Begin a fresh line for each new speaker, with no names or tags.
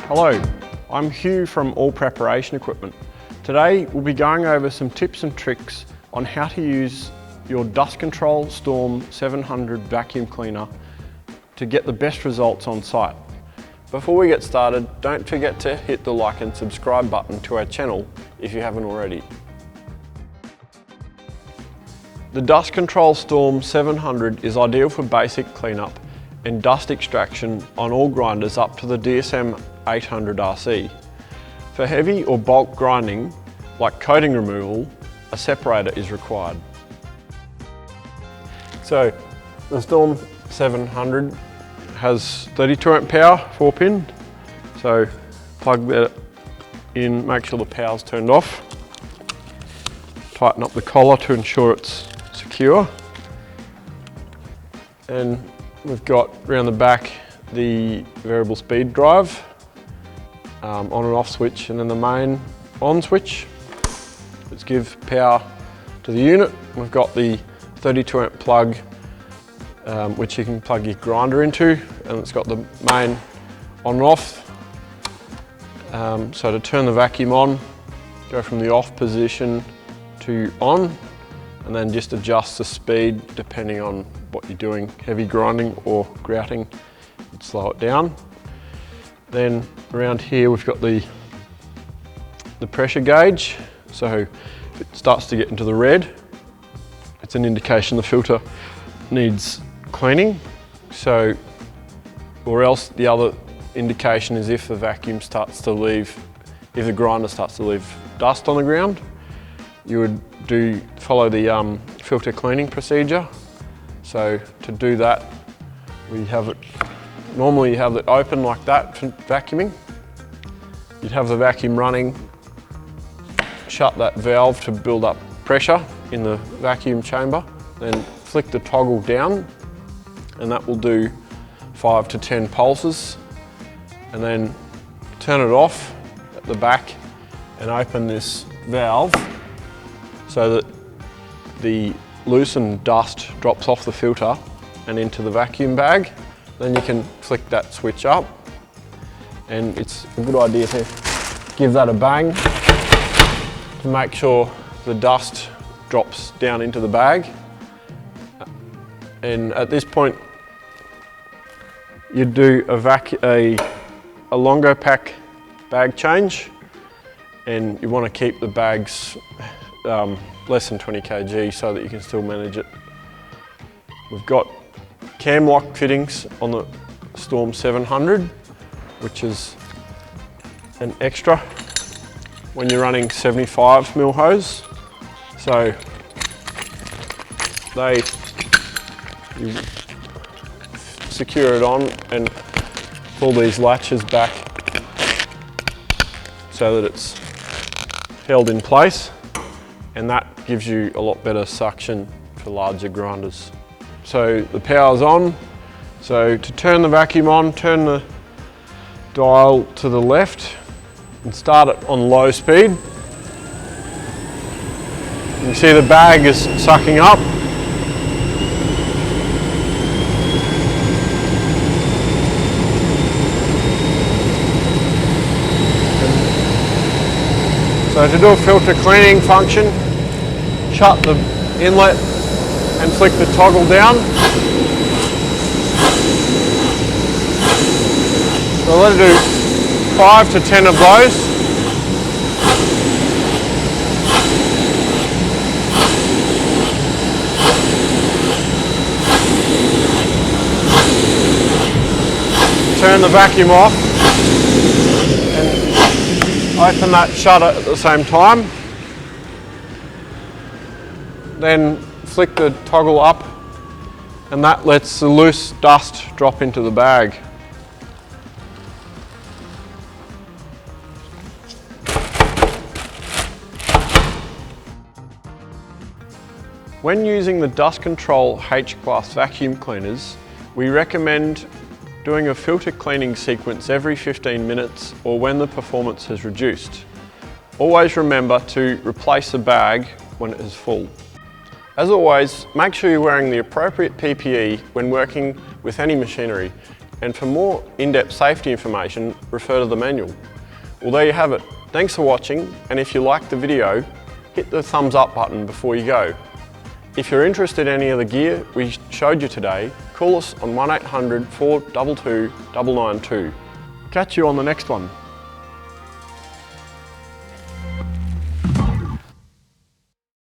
Hello, I'm Hugh from All Preparation Equipment. Today we'll be going over some tips and tricks on how to use your Dustcontrol Storm 700 vacuum cleaner to get the best results on site. Before we get started, don't forget to hit the like and subscribe button to our channel if you haven't already. The Dustcontrol Storm 700 is ideal for basic cleanup and dust extraction on all grinders up to the DSM 800 RC. For heavy or bulk grinding, like coating removal, a separator is required. So, the Storm 700 has 32 amp power, 4-pin. So, plug that in, make sure the power's turned off. Tighten up the collar to ensure it's secure. And we've got around the back the variable speed drive, on and off switch, and then the main on switch. Let's give power to the unit. We've got the 32 amp plug, which you can plug your grinder into, and it's got the main on and off. So to turn the vacuum on, go from the off position to on, and then just adjust the speed depending on what you're doing, heavy grinding or grouting, you'd slow it down. Then around here we've got the pressure gauge, so if it starts to get into the red, it's an indication the filter needs cleaning. So, or else the other indication is if the vacuum starts to leave, if the grinder starts to leave dust on the ground, you would follow the filter cleaning procedure. So to do that, normally you have it open like that for vacuuming. You'd have the vacuum running, shut that valve to build up pressure in the vacuum chamber, then flick the toggle down, and that will do 5 to 10 pulses, and then turn it off at the back and open this valve so that the loosened dust drops off the filter and into the vacuum bag. Then you can flick that switch up, and it's a good idea to give that a bang to make sure the dust drops down into the bag. And at this point, you do a longer pack bag change, and you want to keep the bags less than 20 kg so that you can still manage it. We've got cam lock fittings on the Storm 700, which is an extra when you're running 75mm hose. So you secure it on and pull these latches back so that it's held in place, and that gives you a lot better suction for larger grinders. So the power's on, so to turn the vacuum on, turn the dial to the left and start it on low speed. You can see the bag is sucking up. So to do a filter cleaning function, shut the inlet and flick the toggle down. So let it do 5 to 10 of those. Turn the vacuum off and open that shutter at the same time. Then flick the toggle up, and that lets the loose dust drop into the bag. When using the Dustcontrol H-Class vacuum cleaners, we recommend doing a filter cleaning sequence every 15 minutes or when the performance has reduced. Always remember to replace the bag when it is full. As always, make sure you're wearing the appropriate PPE when working with any machinery. And for more in-depth safety information, refer to the manual. Well, there you have it. Thanks for watching, and if you liked the video, hit the thumbs up button before you go. If you're interested in any of the gear we showed you today, call us on 1800 422 992. Catch you on the next one.